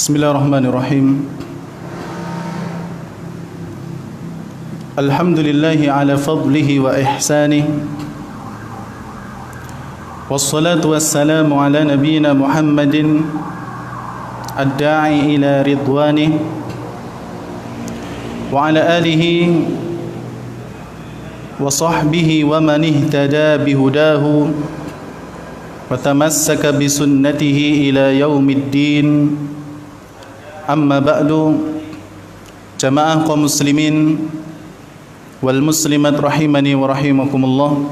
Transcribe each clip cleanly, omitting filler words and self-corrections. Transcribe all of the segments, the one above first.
Bismillahirrahmanirrahim. Alhamdulillahi ala fadlihi wa ihsanih. Wassalatu wassalamu ala nabiyyina Muhammadin ad-da'i ila ridwanih wa ala alihi wa sahbihi wa man ihtada bihudahu wa tamassaka bisunnatihi ila yaumiddin. Amma ba'du. Jamaah kaum muslimin wal muslimat rahimani wa rahimakumullah.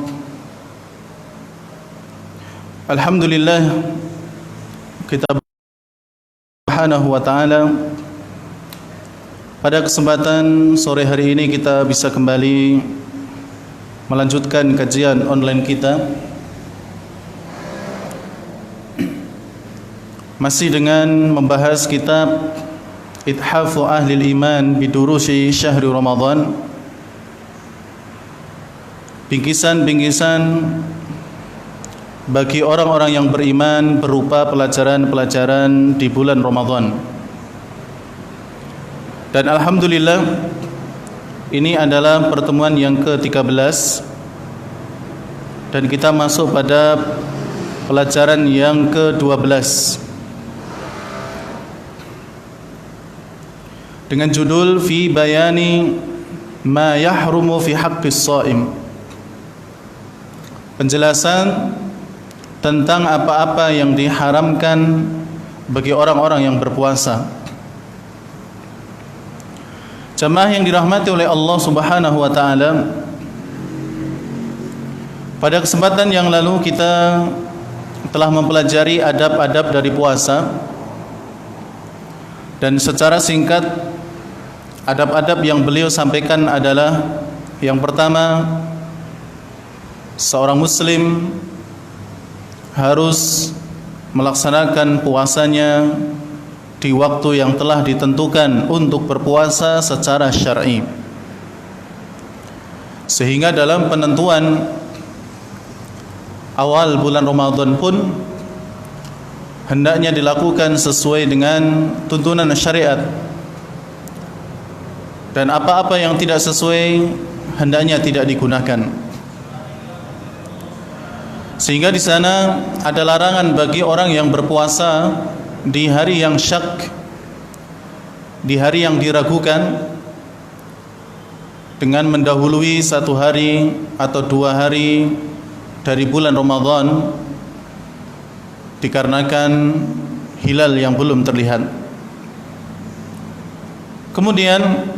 Alhamdulillah, kita subhanahu wa ta'ala, pada kesempatan sore hari ini kita bisa kembali melanjutkan kajian online kita, masih dengan membahas kitab Ithafu Ahlil Iman Bidurusi Syahri Ramadan, bingkisan-bingkisan bagi orang-orang yang beriman berupa pelajaran-pelajaran di bulan Ramadan. Dan alhamdulillah, ini adalah pertemuan yang ke-13 dan kita masuk pada pelajaran yang ke-12 dengan judul Fi Bayani Ma Yahrumu Fi Haqqis Shaim. Penjelasan tentang apa-apa yang diharamkan bagi orang-orang yang berpuasa. Jamaah yang dirahmati oleh Allah Subhanahu wa taala, pada kesempatan yang lalu kita telah mempelajari adab-adab dari puasa, dan secara singkat adab-adab yang beliau sampaikan adalah: yang pertama, seorang muslim harus melaksanakan puasanya di waktu yang telah ditentukan untuk berpuasa secara syar'i, sehingga dalam penentuan awal bulan Ramadan pun hendaknya dilakukan sesuai dengan tuntunan syariat, dan apa-apa yang tidak sesuai hendaknya tidak digunakan. Sehingga di sana ada larangan bagi orang yang berpuasa di hari yang syak, di hari yang diragukan, dengan mendahului 1 hari atau 2 hari dari bulan Ramadan dikarenakan hilal yang belum terlihat. Kemudian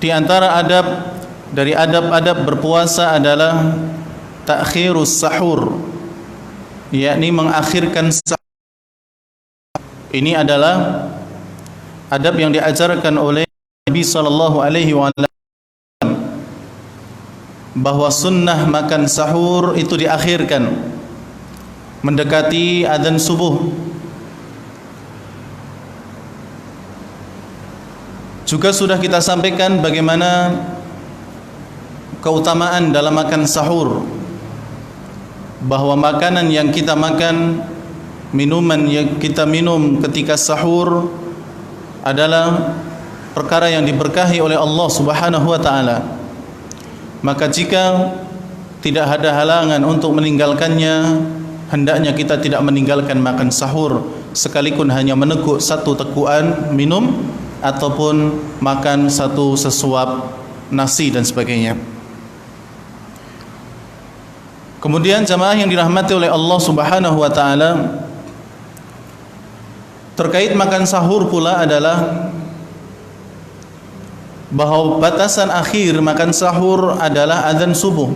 di antara adab dari adab-adab berpuasa adalah ta'khirus sahur, yakni mengakhirkan sahur. Ini adalah adab yang diajarkan oleh Nabi sallallahu alaihi wasallam, bahwa sunnah makan sahur itu diakhirkan mendekati adzan subuh. Juga sudah kita sampaikan bagaimana keutamaan dalam makan sahur, bahwa makanan yang kita makan, minuman yang kita minum ketika sahur adalah perkara yang diberkahi oleh Allah Subhanahu wa taala. Maka jika tidak ada halangan untuk meninggalkannya, hendaknya kita tidak meninggalkan makan sahur, sekalipun hanya meneguk 1 tekuan minum ataupun makan 1 sesuap nasi dan sebagainya. Kemudian jamaah yang dirahmati oleh Allah Subhanahu wa taala, terkait makan sahur pula adalah bahwa batasan akhir makan sahur adalah adzan subuh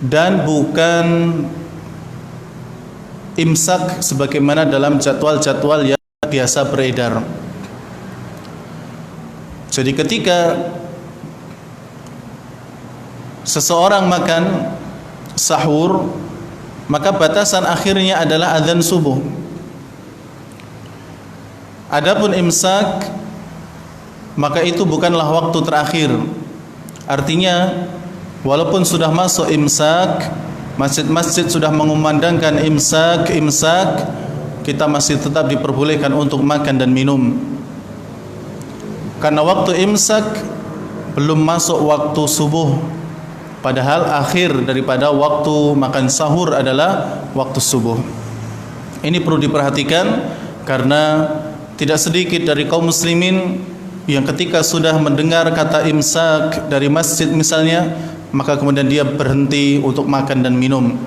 dan bukan imsak sebagaimana dalam jadwal-jadwal yang biasa beredar. Jadi ketika seseorang makan sahur, maka batasan akhirnya adalah adzan subuh. Adapun imsak, maka itu bukanlah waktu terakhir. Artinya walaupun sudah masuk imsak, masjid-masjid sudah mengumandangkan imsak, kita masih tetap diperbolehkan untuk makan dan minum. Karena waktu imsak belum masuk waktu subuh, padahal akhir daripada waktu makan sahur adalah waktu subuh. Ini perlu diperhatikan karena tidak sedikit dari kaum muslimin yang ketika sudah mendengar kata imsak dari masjid misalnya, maka kemudian dia berhenti untuk makan dan minum.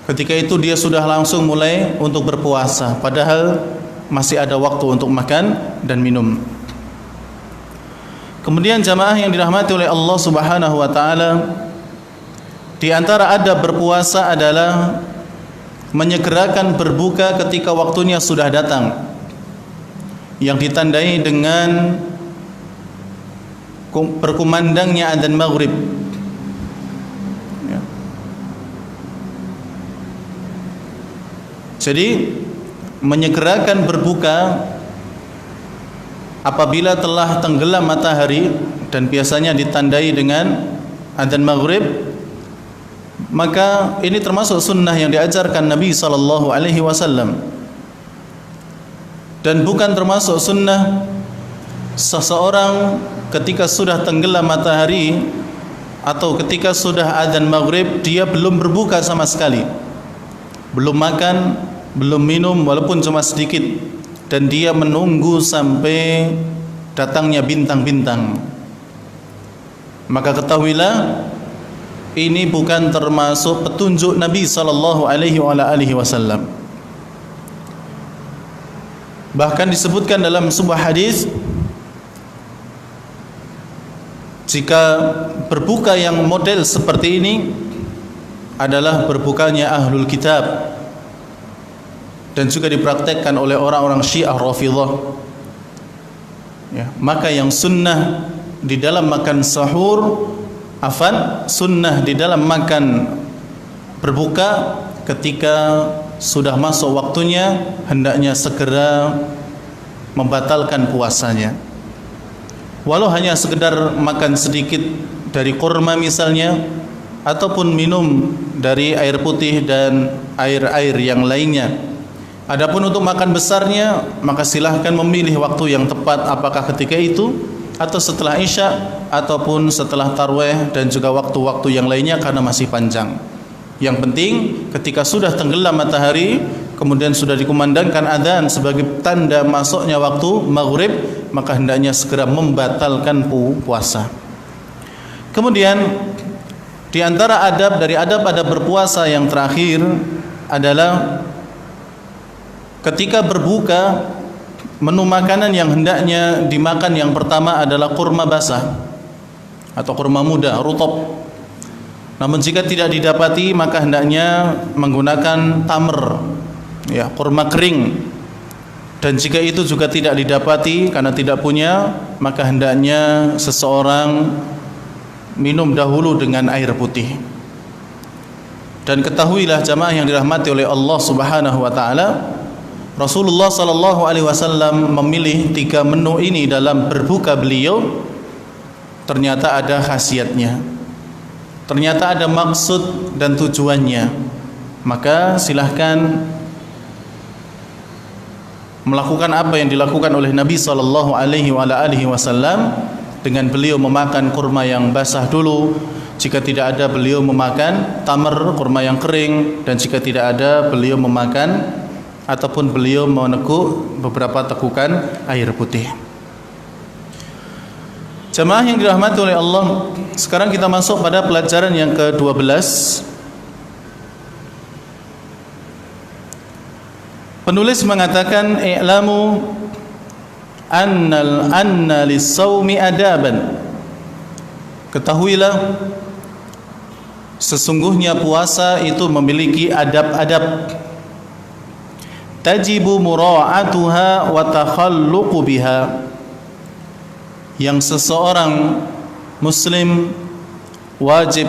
Ketika itu dia sudah langsung mulai untuk berpuasa, padahal masih ada waktu untuk makan dan minum. Kemudian jamaah yang dirahmati oleh Allah Subhanahu wa taala, di antara adab berpuasa adalah menyegerakan berbuka ketika waktunya sudah datang, yang ditandai dengan berkumandangnya adzan maghrib. Ya. Jadi menyegerakan berbuka apabila telah tenggelam matahari dan biasanya ditandai dengan adzan maghrib, maka ini termasuk sunnah yang diajarkan Nabi SAW. Dan bukan termasuk sunnah seseorang ketika sudah tenggelam matahari atau ketika sudah adzan maghrib dia belum berbuka sama sekali, belum makan, belum minum walaupun cuma sedikit, dan dia menunggu sampai datangnya bintang-bintang. Maka ketahuilah ini bukan termasuk petunjuk Nabi SAW. Bahkan disebutkan dalam sebuah hadis, jika berbuka yang model seperti ini adalah berbukanya ahlul kitab, dan juga dipraktekkan oleh orang-orang Syiah Rafidhah, ya, maka yang sunnah di dalam makan sahur, sunnah di dalam makan berbuka ketika sudah masuk waktunya, hendaknya segera membatalkan puasanya. Walau hanya sekedar makan sedikit dari kurma misalnya, ataupun minum dari air putih dan air-air yang lainnya. Adapun untuk makan besarnya, maka silahkan memilih waktu yang tepat, apakah ketika itu atau setelah isya ataupun setelah tarwih dan juga waktu-waktu yang lainnya karena masih panjang. Yang penting ketika sudah tenggelam matahari kemudian sudah dikumandangkan adzan sebagai tanda masuknya waktu maghrib, maka hendaknya segera membatalkan puasa. Kemudian di antara adab dari adab-adab berpuasa yang terakhir adalah ketika berbuka, menu makanan yang hendaknya dimakan yang pertama adalah kurma basah atau kurma muda, rutab. Namun jika tidak didapati, maka hendaknya menggunakan tamr, ya, kurma kering. Dan jika itu juga tidak didapati karena tidak punya, maka hendaknya seseorang minum dahulu dengan air putih. Dan ketahuilah jamaah yang dirahmati oleh Allah Subhanahu wa taala, Rasulullah sallallahu alaihi wasallam memilih 3 menu ini dalam berbuka beliau. Ternyata ada khasiatnya. Ternyata ada maksud dan tujuannya. Maka silahkan melakukan apa yang dilakukan oleh Nabi sallallahu alaihi wasallam dengan beliau memakan kurma yang basah dulu. Jika tidak ada, beliau memakan tamar, kurma yang kering, dan jika tidak ada, beliau memakan ataupun beliau meneguk beberapa tekukan air putih. Jamaah yang dirahmati oleh Allah, sekarang kita masuk pada pelajaran yang ke-12. Penulis mengatakan, i'lamu anna lis-shaumi adaban. Ketahuilah sesungguhnya puasa itu memiliki adab-adab. Tajibu mura'atuha wa takhalluqu biha, yang seseorang muslim wajib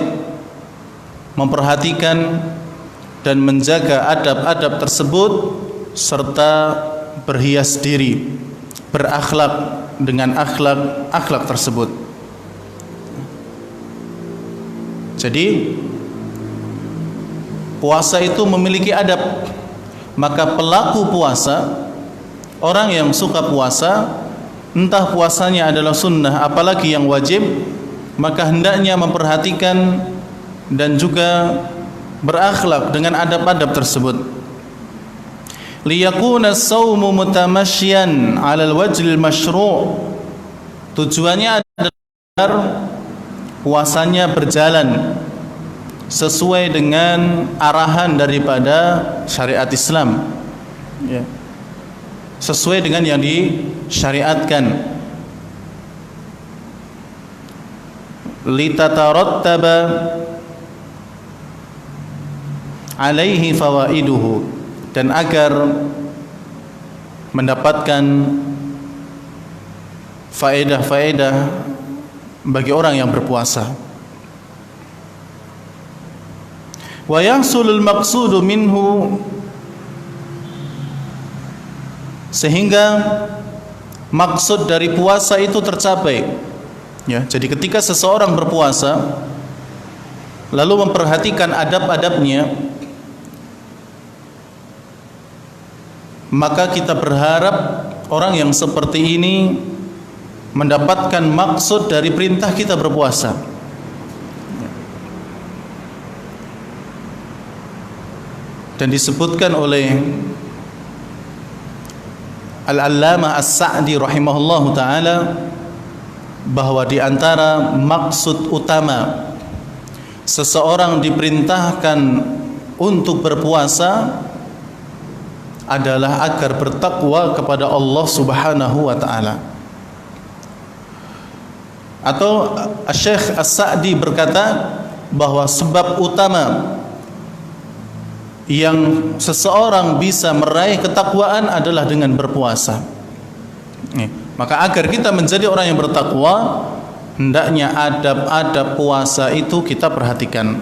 memperhatikan dan menjaga adab-adab tersebut serta berhias diri, berakhlak dengan akhlak tersebut. Jadi puasa itu memiliki adab. Maka pelaku puasa, orang yang suka puasa, entah puasanya adalah sunnah apalagi yang wajib, maka hendaknya memperhatikan dan juga berakhlak dengan adab-adab tersebut. Liyakuna as-sawmu mutamashyan 'ala al-wajhil masyru'. Tujuannya adalah puasanya berjalan sesuai dengan arahan daripada syariat Islam, ya, sesuai dengan yang disyariatkan. Litatarattaba alaihi fawaiduhu, dan agar mendapatkan faedah-faedah bagi orang yang berpuasa. Wa yahsulul maqsudu minhu, sehingga maksud dari puasa itu tercapai. Ya, jadi ketika seseorang berpuasa lalu memperhatikan adab-adabnya, maka kita berharap orang yang seperti ini mendapatkan maksud dari perintah kita berpuasa. Dan disebutkan oleh Al-Allamah As-Sa'di rahimahullahu ta'ala bahwa di antara maksud utama seseorang diperintahkan untuk berpuasa adalah agar bertakwa kepada Allah Subhanahu wa ta'ala. Atau Syekh As-Sa'di berkata bahwa sebab utama yang seseorang bisa meraih ketakwaan adalah dengan berpuasa. Maka agar kita menjadi orang yang bertakwa, hendaknya adab-adab puasa itu kita perhatikan.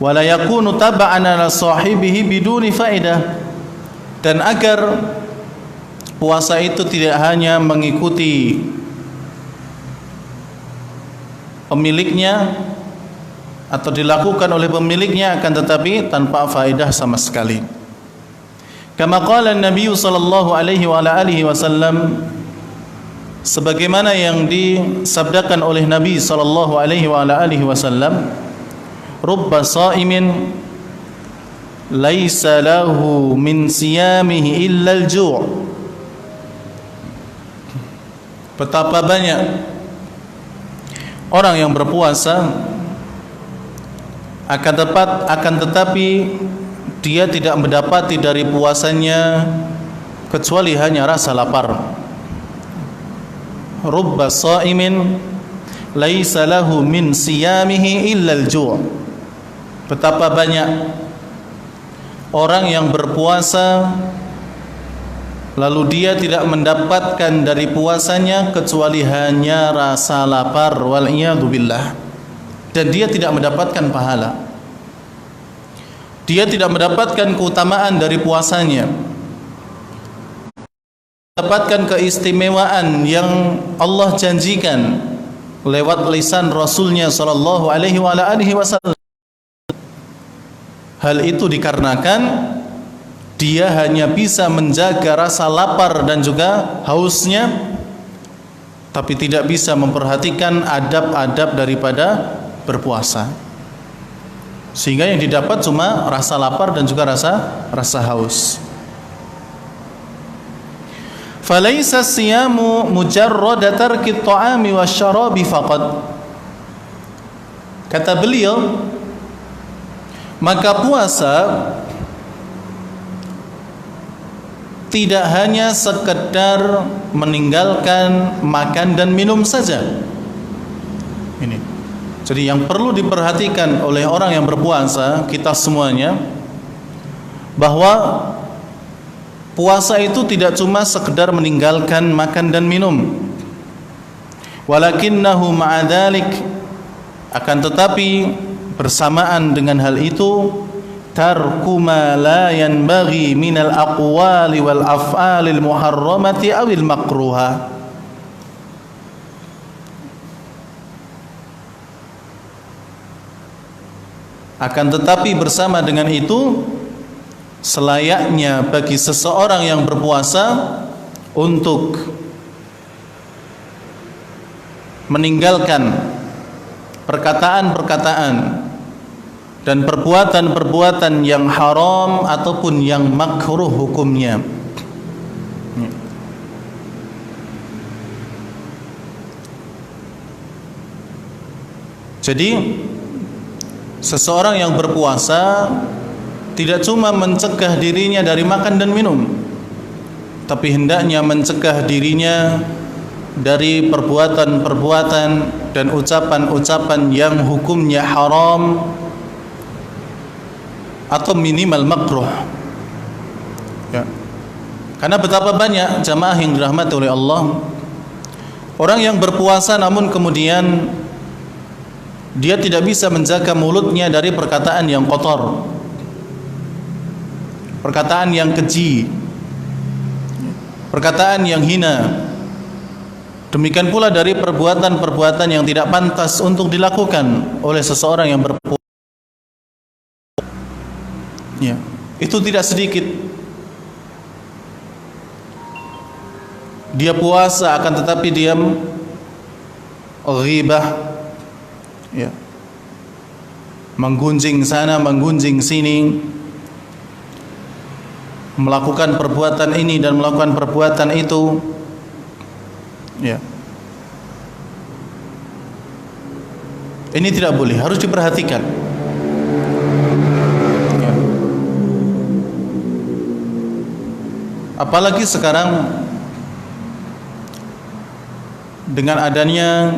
Wala yakunu tab'an ala sahibihi biduni faedah, dan agar puasa itu tidak hanya mengikuti pemiliknya atau dilakukan oleh pemiliknya, akan tetapi tanpa faedah sama sekali. Kama qala Nabi sallallahu alaihi wa alihi wasallam, sebagaimana yang disabdakan oleh Nabi sallallahu alaihi wa alihi wasallam, rubba shaimin laisa lahu min siyamihi illa al-ju'. Betapa banyak orang yang berpuasa akan tetapi dia tidak mendapati dari puasanya kecuali hanya rasa lapar. Rubba shaimin laisa lahu min siyamihi illa al-ju'. Betapa banyak orang yang berpuasa lalu dia tidak mendapatkan dari puasanya kecuali hanya rasa lapar, wal iyadu billah, dan dia tidak mendapatkan pahala. Dia tidak mendapatkan keutamaan dari puasanya, mendapatkan keistimewaan yang Allah janjikan lewat lisan Rasulnya sallallahu alaihi wa alihi wasallam. Hal itu dikarenakan dia hanya bisa menjaga rasa lapar dan juga hausnya, tapi tidak bisa memperhatikan adab-adab daripada berpuasa, sehingga yang didapat cuma rasa lapar dan juga rasa haus. Falaisa siyamu mujarrada tarki at-ta'ami wasyarabi faqat. Kata beliau, maka puasa tidak hanya sekedar meninggalkan makan dan minum saja. Ini. Jadi yang perlu diperhatikan oleh orang yang berpuasa, kita semuanya, bahwa puasa itu tidak cuma sekedar meninggalkan makan dan minum. Walakinnahu ma'a dzalik, akan tetapi bersamaan dengan hal itu, tarku ma la yanbaghi minal aqwali wal af'alil muharramati awil makruha. Akan tetapi bersama dengan itu, selayaknya bagi seseorang yang berpuasa untuk meninggalkan perkataan-perkataan dan perbuatan-perbuatan yang haram ataupun yang makruh hukumnya. Jadi seseorang yang berpuasa tidak cuma mencegah dirinya dari makan dan minum, tapi hendaknya mencegah dirinya dari perbuatan-perbuatan dan ucapan-ucapan yang hukumnya haram atau minimal makruh. Ya. Karena betapa banyak jamaah yang dirahmati oleh Allah, orang yang berpuasa namun kemudian dia tidak bisa menjaga mulutnya dari perkataan yang kotor, perkataan yang keji, perkataan yang hina. Demikian pula dari perbuatan-perbuatan yang tidak pantas untuk dilakukan oleh seseorang yang berpuasa. Ya, itu tidak sedikit. Dia puasa akan tetapi dia ghibah, ya, menggunjing sana, menggunjing sini, melakukan perbuatan ini dan melakukan perbuatan itu, ya. Ini tidak boleh, harus diperhatikan. Ya. Apalagi sekarang dengan adanya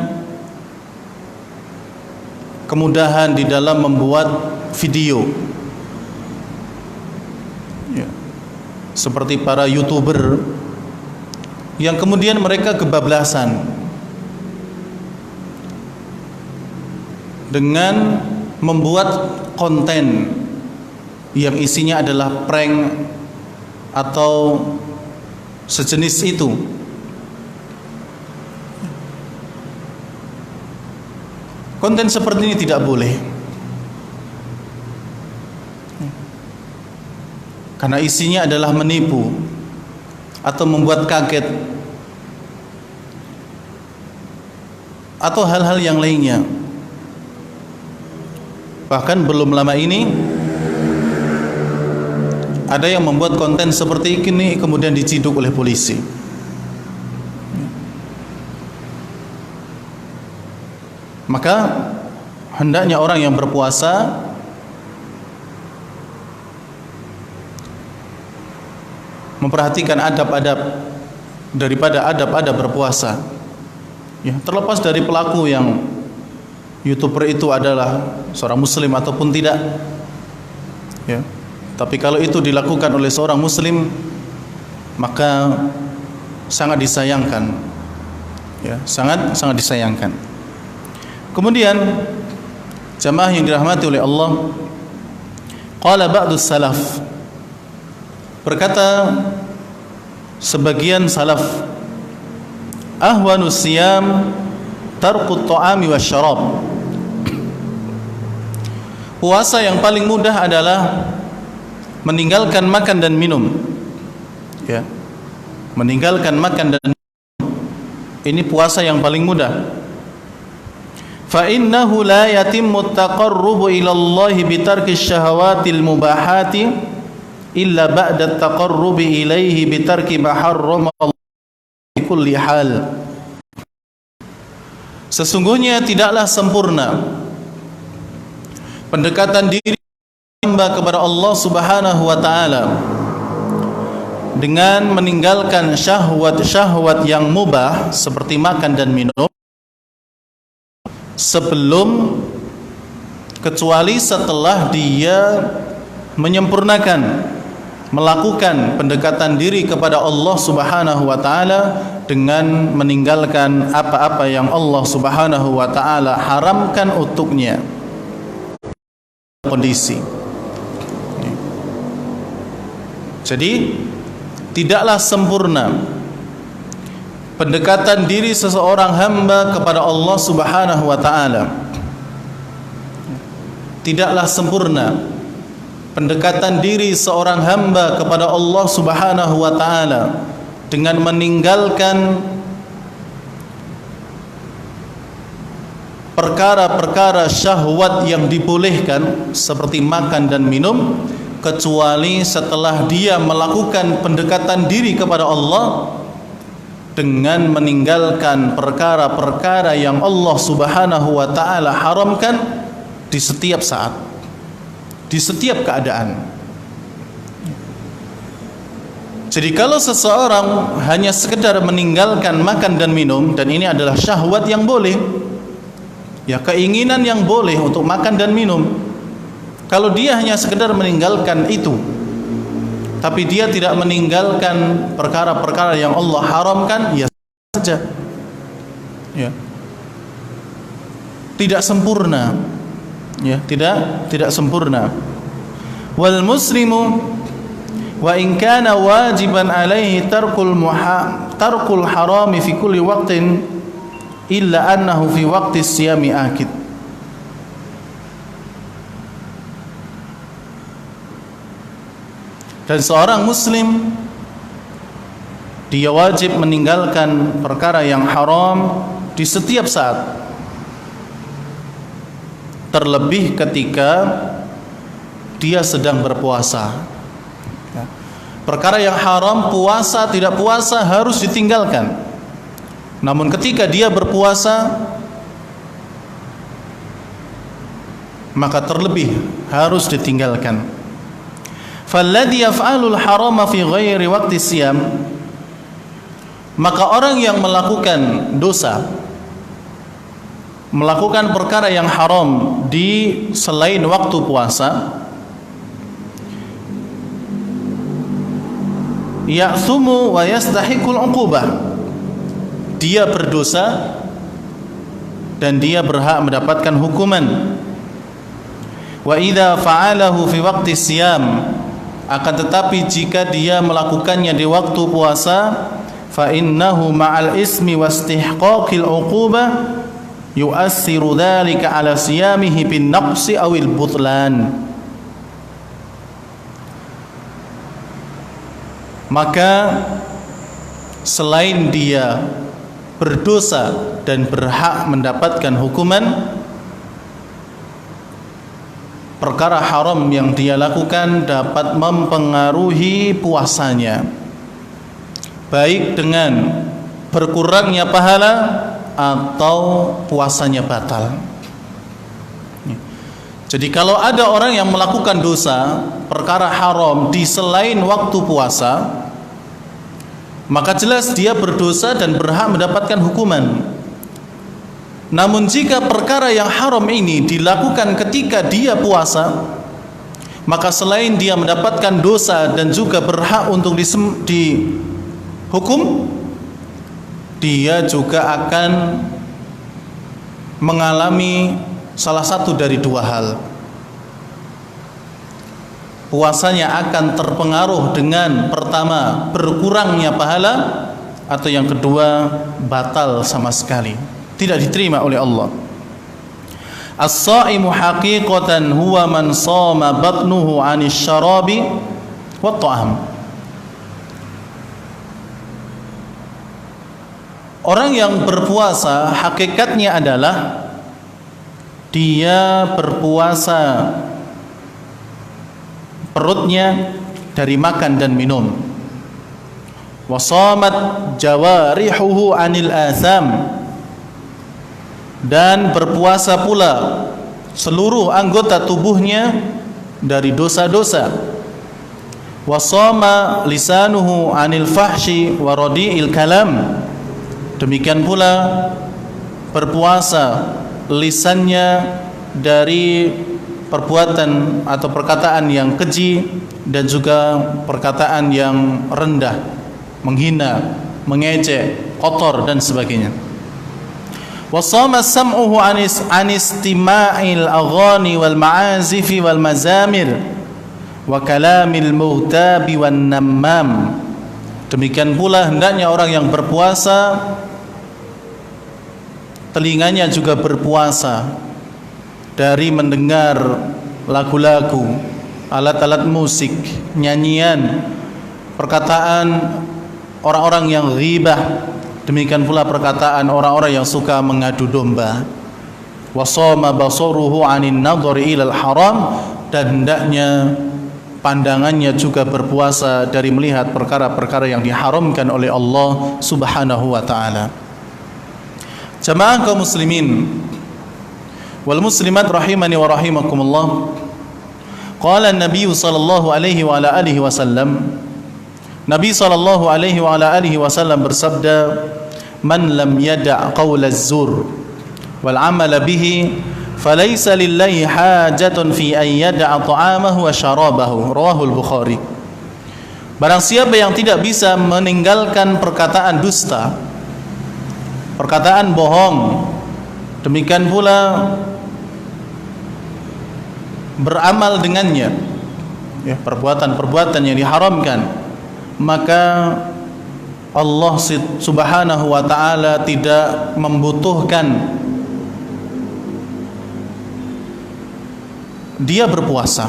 kemudahan di dalam membuat video, ya, seperti para YouTuber yang kemudian mereka kebablasan dengan membuat konten yang isinya adalah prank atau sejenis itu. Konten seperti ini tidak boleh, karena isinya adalah menipu atau membuat kaget atau hal-hal yang lainnya. Bahkan belum lama ini ada yang membuat konten seperti ini kemudian diciduk oleh polisi. Maka hendaknya orang yang berpuasa memperhatikan adab-adab daripada adab-adab berpuasa. Ya, terlepas dari pelaku yang YouTuber itu adalah seorang muslim ataupun tidak. Ya. Tapi kalau itu dilakukan oleh seorang muslim, maka sangat disayangkan. Ya, sangat disayangkan. Kemudian jamaah yang dirahmati oleh Allah, qala ba'dus salaf, berkata sebagian salaf, ahwanus siyam tarkut ta'ami wasyarab. Puasa yang paling mudah adalah meninggalkan makan dan minum. Ya. Meninggalkan makan dan minum. Ini puasa yang paling mudah. Fa innahu la yatimmu at-taqarrubu ila Allah bi tarki asy-syahawatil mubahati illa ba'da at-taqarrubi ilaihi bi tarki ma harrama Allah bi kulli hal. Sesungguhnya tidaklah sempurna pendekatan diri hamba kepada Allah Subhanahu wa taala dengan meninggalkan syahwat-syahwat yang mubah seperti makan dan minum sebelum, kecuali setelah dia menyempurnakan, melakukan pendekatan diri kepada Allah Subhanahu wa taala dengan meninggalkan apa-apa yang Allah Subhanahu wa taala haramkan untuknya. Kondisi. Jadi tidaklah sempurna pendekatan diri seseorang hamba kepada Allah Subhanahu wa taala. tidaklah sempurna pendekatan diri seorang hamba kepada Allah Subhanahu wa taala dengan meninggalkan perkara-perkara syahwat yang dibolehkan seperti makan dan minum, kecuali setelah dia melakukan pendekatan diri kepada Allah dengan meninggalkan perkara-perkara yang Allah Subhanahu wa taala haramkan di setiap saat, di setiap keadaan. Jadi kalau seseorang hanya sekedar meninggalkan makan dan minum, dan ini adalah syahwat yang boleh, ya, keinginan yang boleh untuk makan dan minum, kalau dia hanya sekedar meninggalkan itu, tapi dia tidak meninggalkan perkara-perkara yang Allah haramkan, ya saja, ya, tidak sempurna, ya, tidak sempurna. Wal muslimu wa in kana wajiban alaihi tarkul harami fi kulli waqtin illa annahu fi waqti siyami akid. Dan seorang muslim dia wajib meninggalkan perkara yang haram di setiap saat, terlebih ketika dia sedang berpuasa. Perkara yang haram, puasa tidak puasa, harus ditinggalkan. Namun ketika dia berpuasa, maka terlebih harus ditinggalkan. Falladhi yaf'alul harama fi ghairi waqti siyam, maka orang yang melakukan dosa, melakukan perkara yang haram di selain waktu puasa, ya'thumu wa yastahiqul 'uqubah, dia berdosa dan dia berhak mendapatkan hukuman. Wa idza fa'alahu fi waqti siyam, akan tetapi jika dia melakukannya di waktu puasa, fa innahu ma'al ismi wastihqaqil 'uqubah yu'assiru dzalika 'ala siyamihi bin naqsi awil butlan. Maka selain dia berdosa dan berhak mendapatkan hukuman, perkara haram yang dia lakukan dapat mempengaruhi puasanya, baik dengan berkurangnya pahala atau puasanya batal. Jadi kalau ada orang yang melakukan dosa, perkara haram di selain waktu puasa, maka jelas dia berdosa dan berhak mendapatkan hukuman. Namun jika perkara yang haram ini dilakukan ketika dia puasa, maka selain dia mendapatkan dosa dan juga berhak untuk dihukum, dia juga akan mengalami salah satu dari dua hal. Puasanya akan terpengaruh dengan, pertama, berkurangnya pahala, atau yang kedua, batal sama sekali, tidak diterima oleh Allah. As-shaimu haqiqatan huwa man shama batnuhu 'anis syarabi wat ta'am. Orang yang berpuasa hakikatnya adalah dia berpuasa perutnya dari makan dan minum. Wa shamat jawarihuhu 'anil atham, dan berpuasa pula seluruh anggota tubuhnya dari dosa-dosa. Wa shama lisanuhu 'anil fahsyi wa radi'il kalam, demikian pula berpuasa lisannya dari perbuatan atau perkataan yang keji dan juga perkataan yang rendah, menghina, mengejek, kotor dan sebagainya. Wa shama sam'uhu 'anistima'il aghani wal ma'azifi wal mazamir wa kalamil mughtabi wan nammam. Demikian pula hendaknya orang yang berpuasa telinganya juga berpuasa dari mendengar lagu-lagu, alat-alat musik, nyanyian, perkataan orang-orang yang ghibah, demikian pula perkataan orang-orang yang suka mengadu domba. Wasama basaruhu 'anin nadhari ilal haram, dan hendaknya pandangannya juga berpuasa dari melihat perkara-perkara yang diharamkan oleh Allah Subhanahu wa taala. Jamaah kaum muslimin wal muslimat rahimani wa rahimakumullah. Qala an-nabiy sallallahu alaihi wa ala alihi wasallam, Nabi sallallahu alaihi wa ala alihi wasallam bersabda, "Man lam yada' qaula az-zur wal 'amala bihi falaysa lillahi hajatun fi an yada'a ta'amahu wa syarabahu." Rawahul Bukhari. Barang siapa yang tidak bisa meninggalkan perkataan dusta, perkataan bohong, demikian pula beramal dengannya, ya, perbuatan-perbuatan yang diharamkan, maka Allah Subhanahu wa taala tidak membutuhkan dia berpuasa.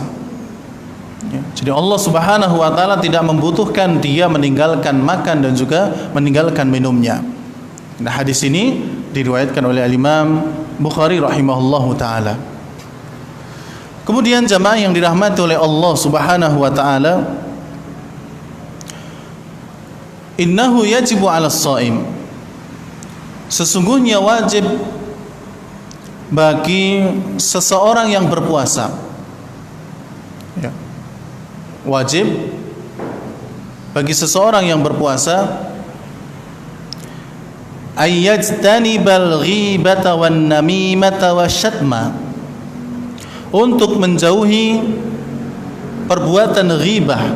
Ya, jadi Allah Subhanahu wa taala tidak membutuhkan dia meninggalkan makan dan juga meninggalkan minumnya. Nah, hadis ini diriwayatkan oleh Imam Bukhari rahimahullahu taala. Kemudian jamaah yang dirahmati oleh Allah Subhanahu wa taala, innahu yajibu 'alas shaim, sesungguhnya wajib bagi seseorang yang berpuasa, ya, wajib bagi seseorang yang berpuasa ayyajtanibal ghibata wan namimata wasyatma, untuk menjauhi perbuatan ghibah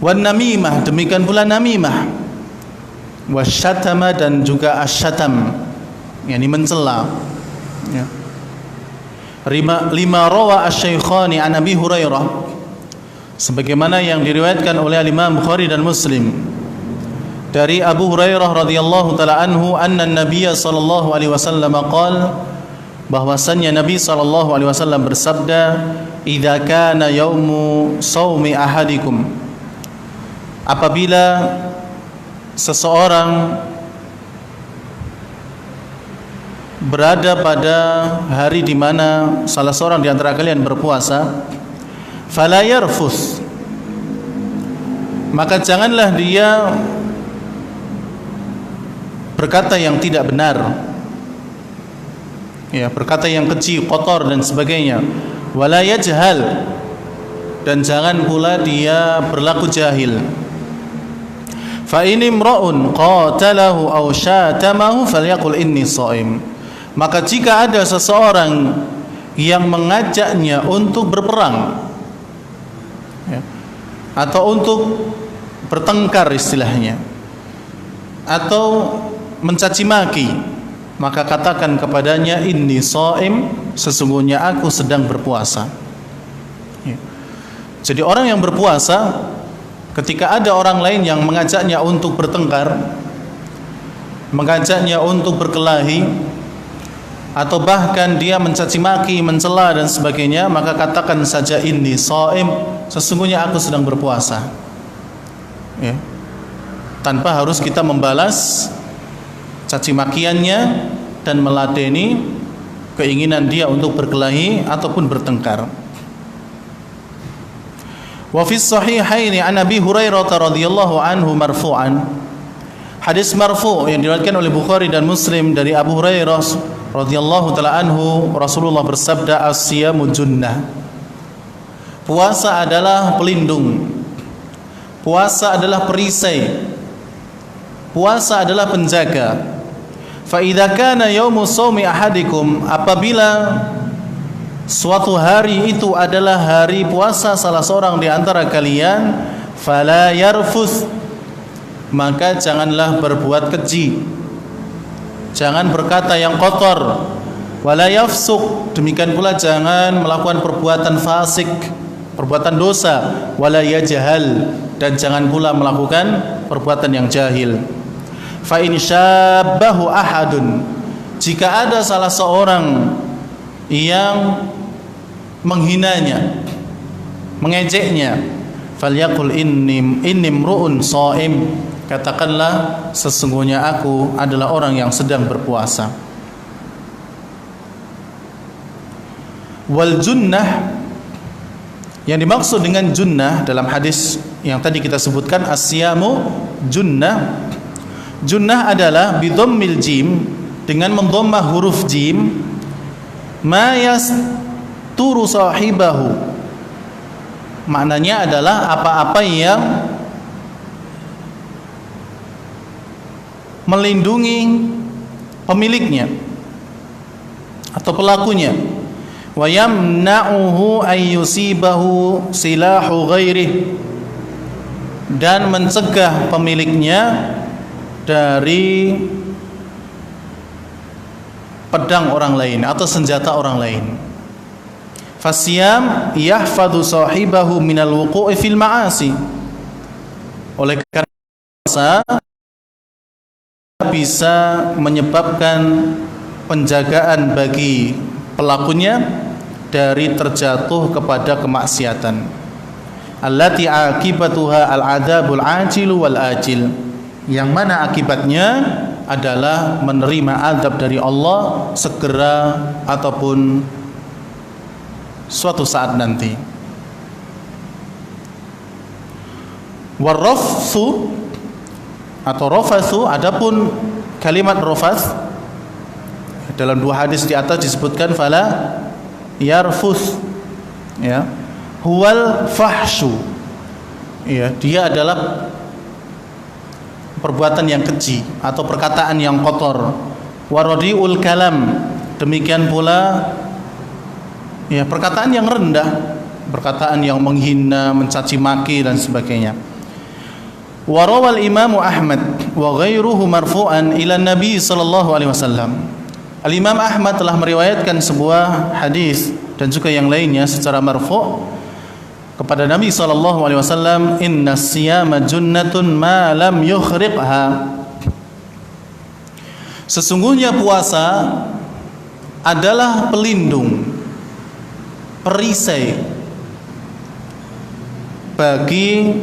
wan namimah, demikian pula namimah, wasyatama, dan juga asyatam, yakni mencela, ya. Lima rawa asy-syaikhani an Abi Hurairah, sebagaimana yang diriwayatkan oleh Imam Bukhari dan Muslim dari Abu Hurairah radhiyallahu taala anhu, anna an-nabiy sallallahu alaihi wasallam qala, bahwasannya Nabi sallallahu alaihi wasallam bersabda, idza kana yaumu shaumi ahadikum, apabila seseorang berada pada hari di mana salah seorang di antara kalian berpuasa, fala yarfus, maka janganlah dia berkata yang tidak benar, ya, berkata yang keji, kotor dan sebagainya. Wala yajhal, dan jangan pula dia berlaku jahil. Fa in imra'un qatalahu aw syatamahu falyaqul inni shaim, maka jika ada seseorang yang mengajaknya untuk berperang, ya, atau untuk bertengkar istilahnya, atau mencaci maki, maka katakan kepadanya inni shaim, sesungguhnya aku sedang berpuasa. Ya. Jadi orang yang berpuasa, ketika ada orang lain yang mengajaknya untuk bertengkar, mengajaknya untuk berkelahi, atau bahkan dia mencaci maki, mencela dan sebagainya, maka katakan saja inni shaim, sesungguhnya aku sedang berpuasa, ya. Tanpa harus kita membalas caci makiannya dan meladeni keinginan dia untuk berkelahi ataupun bertengkar. Wa fi sahihaini an Abi Hurairah radhiyallahu anhu marfu'an, hadis marfu' yang diriwayatkan oleh Bukhari dan Muslim dari Abu Hurairah radhiyallahu taala anhu, Rasulullah bersabda, as-siyamu junnah, puasa adalah pelindung, puasa adalah perisai, puasa adalah penjaga. Fa idza kana yaumu shaumi ahadikum, apabila suatu hari itu adalah hari puasa salah seorang di antara kalian, fala yarfus, maka janganlah berbuat keji, jangan berkata yang kotor, wala yafsuk, demikian pula jangan melakukan perbuatan fasik, perbuatan dosa, wala yajhal, dan jangan pula melakukan perbuatan yang jahil. Fa in syabbahu ahadun, jika ada salah seorang yang menghinanya, mengejeknya, falyaqul inni imru'un shaim, katakanlah sesungguhnya aku adalah orang yang sedang berpuasa. Wal junnah, yang dimaksud dengan junnah dalam hadis yang tadi kita sebutkan, asyamu junnah. Junnah adalah bidhammil jim, dengan mendhammah huruf jim, ma yasturu sahibahu. Maknanya adalah apa-apa yang melindungi pemiliknya atau pelakunya. Wa yamna'uhu ayyusibahu silahu ghairih, dan mencegah pemiliknya dari pedang orang lain atau senjata orang lain. Fasyam yahfadhu sahibahu minal wuqu'i fil ma'asi. Oleh karena puasa bisa menyebabkan penjagaan bagi pelakunya dari terjatuh kepada kemaksiatan. Allati akibatuha al-adzabul ajilu wal ajil, yang mana akibatnya adalah menerima azab dari Allah segera ataupun suatu saat nanti. Warrafsu atau rafathu, adapun kalimat rafath dalam dua hadis di atas disebutkan fala yarfuth, ya, huwal fahsyu, ya, dia adalah perbuatan yang keji atau perkataan yang kotor. Waradiul kalam, demikian pula ya perkataan yang rendah, perkataan yang menghina, mencaci maki dan sebagainya. Warawal Imam Ahmad wa ghairuhu marfu'an ila Nabi sallallahu alaihi wasallam. Al-Imam Ahmad telah meriwayatkan sebuah hadis dan juga yang lainnya secara marfu' kepada Nabi sallallahu alaihi wasallam, inna siyama junnatun ma lam yukhriqha. Sesungguhnya puasa adalah pelindung, perisai bagi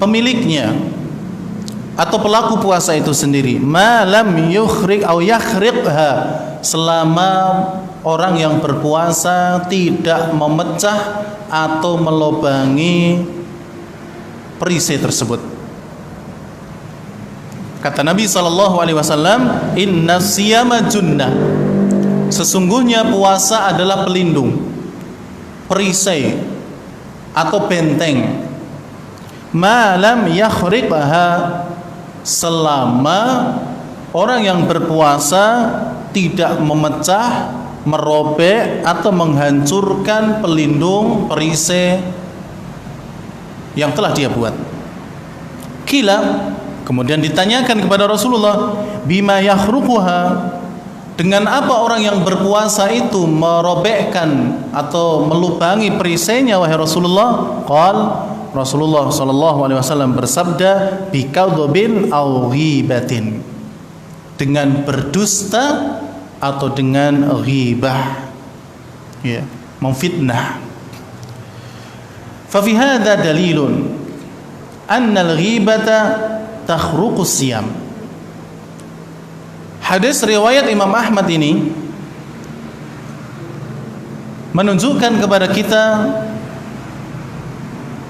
pemiliknya atau pelaku puasa itu sendiri, ma lam yukhriq au yakhriqha, selama orang yang berpuasa tidak memecah atau melobangi perisai tersebut. Kata Nabi sallallahu alaihi wasallam, inna siyama junnah, sesungguhnya puasa adalah pelindung, perisai atau benteng, ma lam yakhriqha, selama orang yang berpuasa tidak memecah, merobek atau menghancurkan pelindung perisai yang telah dia buat. Kila, kemudian ditanyakan kepada Rasulullah, bima yakhruquha, dengan apa orang yang berpuasa itu merobekkan atau melubangi perisainya wahai Rasulullah? Qal, Rasulullah sallallahu alaihi wasallam bersabda, bikadzubin aw ghibatin, dengan berdusta atau dengan ghibah, ya, memfitnah. Fa fi hadza dalilun anna al-ghibata takhruqus siyam. Hadis riwayat Imam Ahmad ini menunjukkan kepada kita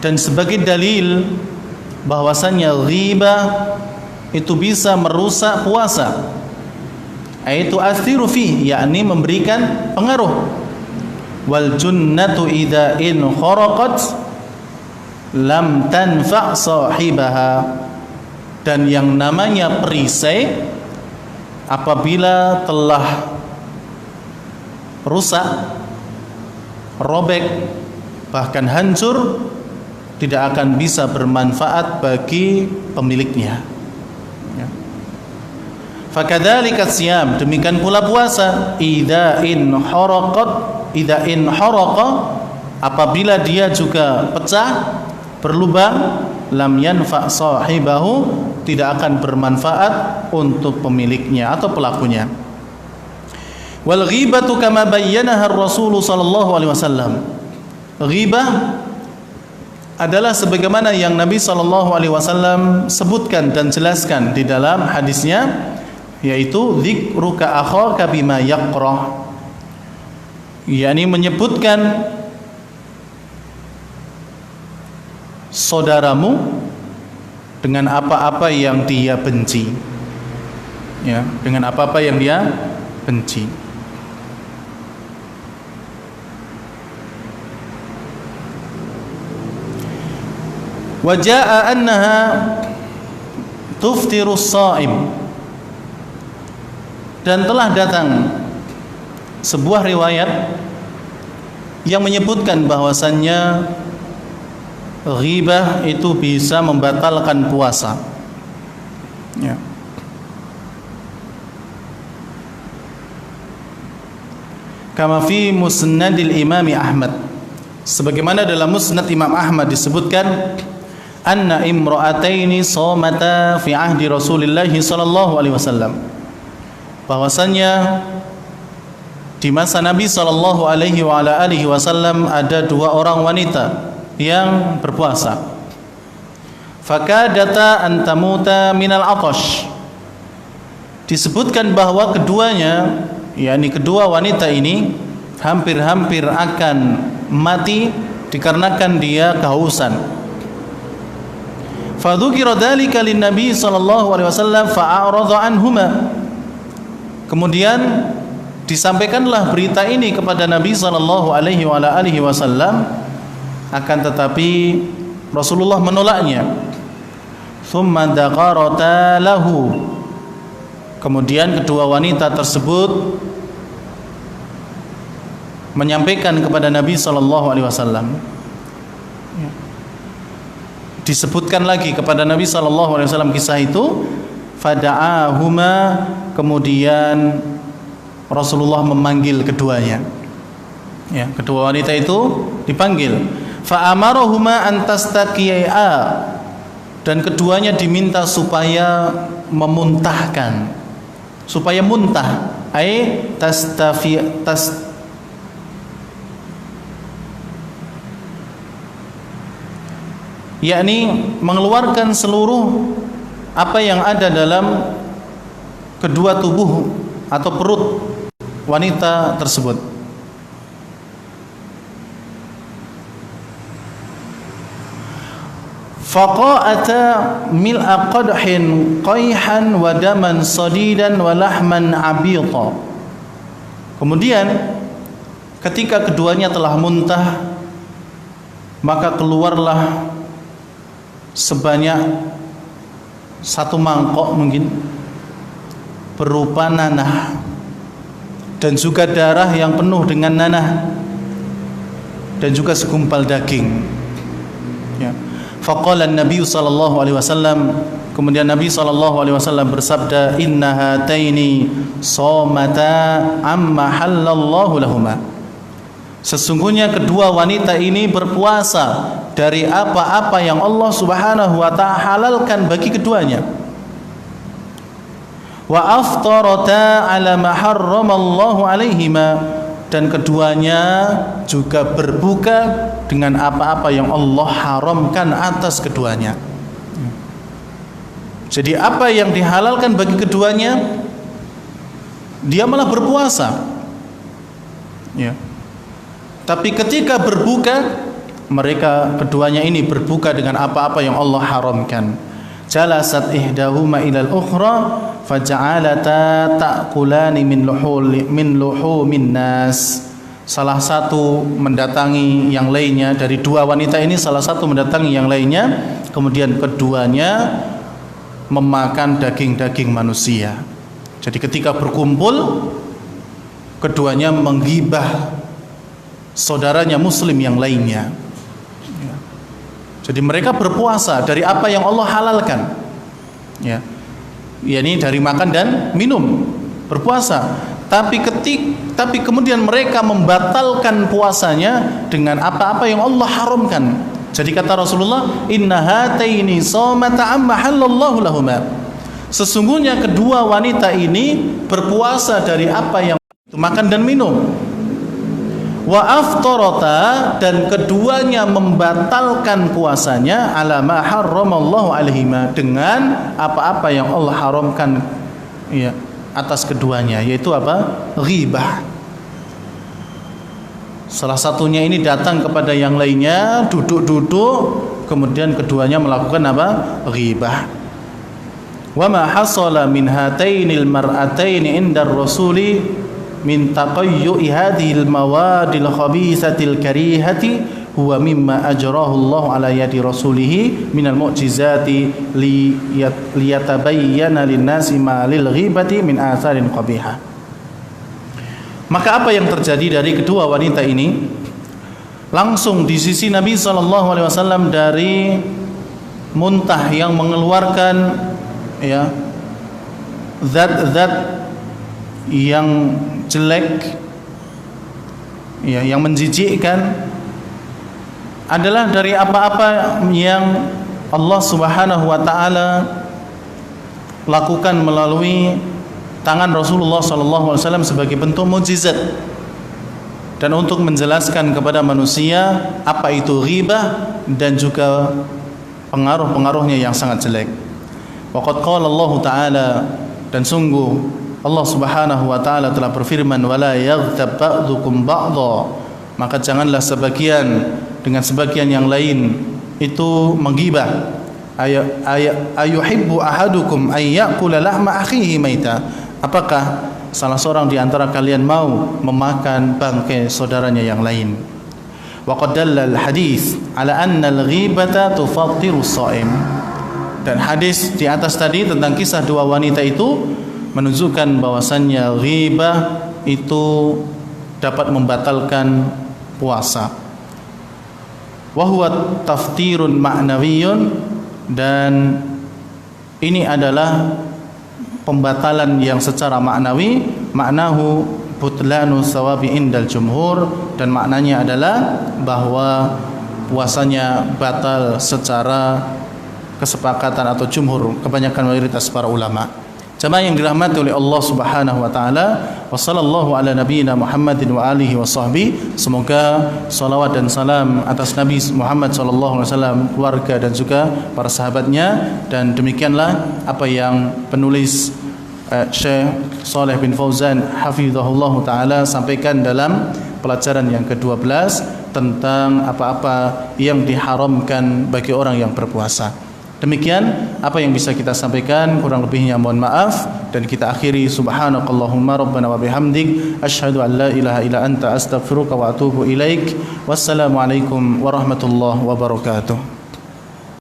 dan sebagai dalil bahwasannya ghibah itu bisa merusak puasa. Aitu athiru fi, yakni memberikan pengaruh. Wal junnatu idza in kharaqat lam tanfa' sahibaha, dan yang namanya perisai apabila telah rusak, robek, bahkan hancur, tidak akan bisa bermanfaat bagi pemiliknya. Fakadzalika siyam, demikian pula puasa, idza in haraqa, apabila dia juga pecah, berlubang, lam yanfa' sahibahu, tidak akan bermanfaat untuk pemiliknya atau pelakunya. Wal ghibatu kama bayyanaha Rasul sallallahu alaihi wasallam. Ghibah adalah sebagaimana yang Nabi sallallahu alaihi wasallam sebutkan dan jelaskan di dalam hadisnya, yaitu dzikruka akhaka bima yaqrah, yakni menyebutkan saudaramu dengan apa-apa yang dia benci, ya, dengan apa-apa yang dia benci. Wa jaa annaha tuftiru as-sha'im, dan telah datang sebuah riwayat yang menyebutkan bahwasannya ghibah itu bisa membatalkan puasa, ya. Kama fi musnadil Imam Ahmad, sebagaimana dalam musnad Imam Ahmad disebutkan, anna imra'ataini shomata fi ahdi Rasulillah sallallahu alaihi wasallam, bahwasannya di masa Nabi sallallahu alaihi wasallam ada dua orang wanita yang berpuasa. Fakadata antamuta minal atash, disebutkan bahwa keduanya, yakni kedua wanita ini hampir-hampir akan mati dikarenakan dia kehausan. Fadzukira dzalika lin-nabi sallallahu alaihi wasallam fa'arada anhuma, kemudian disampaikanlah berita ini kepada Nabi sallallahu alaihi wasallam, akan tetapi Rasulullah menolaknya. Tsumma dzaqarata lahu, kemudian kedua wanita tersebut menyampaikan kepada Nabi sallallahu alaihi wasallam, disebutkan lagi kepada Nabi sallallahu alaihi wasallam kisah itu. Fada'ahuma, kemudian Rasulullah memanggil keduanya, ya, kedua wanita itu dipanggil. Fa'amarahuma an tastaqiya, dan keduanya diminta supaya memuntahkan, supaya muntah, yakni mengeluarkan seluruh apa yang ada dalam kedua tubuh atau perut wanita tersebut. Faqa'ata mil'a qadhin qayhan wa daman sadidan wa lahman abita, kemudian ketika keduanya telah muntah, maka keluarlah sebanyak satu mangkok mungkin berupa nanah, dan juga darah yang penuh dengan nanah, dan juga segumpal daging, ya. Faqala an-nabiy sallallahu alaihi wasallam, kemudian Nabi sallallahu alaihi wasallam bersabda, inna hataini somata amma halallahu lahuma, sesungguhnya kedua wanita ini berpuasa dari apa-apa yang Allah Subhanahu wa ta'ala halalkan bagi keduanya. Wa aftarata ala ma harramallahu alaihima, dan keduanya juga berbuka dengan apa-apa yang Allah haramkan atas keduanya. Jadi apa yang dihalalkan bagi keduanya, dia malah berpuasa, ya. Tapi ketika berbuka, mereka keduanya ini berbuka dengan apa-apa yang Allah haramkan. Jalasat ihdahuma ilal ukhra faja'alata ta'kulani min luhumin nas, salah satu mendatangi yang lainnya, dari dua wanita ini salah satu mendatangi yang lainnya, kemudian keduanya memakan daging-daging manusia. Jadi ketika berkumpul, keduanya menggibah saudaranya muslim yang lainnya. Jadi mereka berpuasa dari apa yang Allah halalkan, ya, yakni dari makan dan minum, berpuasa. Tapi kemudian mereka membatalkan puasanya dengan apa-apa yang Allah haramkan. Jadi kata Rasulullah, inna hataini sawmata amma halallahu lahuma. Sesungguhnya kedua wanita ini berpuasa dari apa yang makan dan minum. Wa aftarata, dan keduanya membatalkan puasanya ala ma harramallahu alaihima, dengan apa-apa yang Allah haramkan ya atas keduanya, yaitu apa? Ghibah. Salah satunya ini datang kepada yang lainnya, duduk-duduk, kemudian keduanya melakukan apa? Ghibah. Wa ma hasala min hatainil mar'ataini indar rasuli min taqayyu'i hadhil mawadil khabisatil karihati huwa mimma ajrahu Allah ala yadi rasulih minal mu'jizati liyatabayyana lin-nasi ma lil ghibati min atharin qabihah. Maka apa yang terjadi dari kedua wanita ini? Langsung di sisi Nabi SAW dari muntah yang mengeluarkan ya zat-zat yang jelek ya, yang menjijikkan, adalah dari apa-apa yang Allah Subhanahu wa taala lakukan melalui tangan Rasulullah SAW sebagai bentuk mukjizat, dan untuk menjelaskan kepada manusia apa itu ghibah dan juga pengaruh-pengaruhnya yang sangat jelek. Waqad qala Allah taala, dan sungguh Allah Subhanahu wa taala telah berfirman, wala yaghtab ba'dukum ba'dha, maka janganlah sebagian dengan sebagian yang lain itu menggibah. Ayuhibbu ahadukum ay ya'kula lahma akhihi maita, apakah salah seorang di antara kalian mau memakan bangkai saudaranya yang lain? Wa qad dalla al-hadits ala anna al-ghibata tufattiru as-sha'im, dan hadis di atas tadi tentang kisah dua wanita itu menunjukkan bahwasannya ghibah itu dapat membatalkan puasa. Wa huwa taftirun ma'nawiyyun, dan ini adalah pembatalan yang secara maknawi. Maknahu butlanu thawabi indal jumhur, dan maknanya adalah bahwa puasanya batal secara kesepakatan atau jumhur, kebanyakan mayoritas para ulama. Jemaah yang dirahmati oleh Allah Subhanahu wa taala, wa sallallahu ala nabiyyina Muhammadin wa alihi wa sahbihi. Semoga salawat dan salam atas Nabi Muhammad sallallahu alaihi wasallam, keluarga dan juga para sahabatnya. Dan demikianlah apa yang penulis Syekh Shalih bin Fauzan hafizahullah taala sampaikan dalam pelajaran yang ke-12 tentang apa-apa yang diharamkan bagi orang yang berpuasa. Demikian apa yang bisa kita sampaikan, kurang lebihnya mohon maaf, dan kita akhiri subhanakallahumma rabbana wa bihamdik asyhadu an la ilaha illa anta astaghfiruka wa atubu ilaik. Wassalamualaikum warahmatullahi wabarakatuh.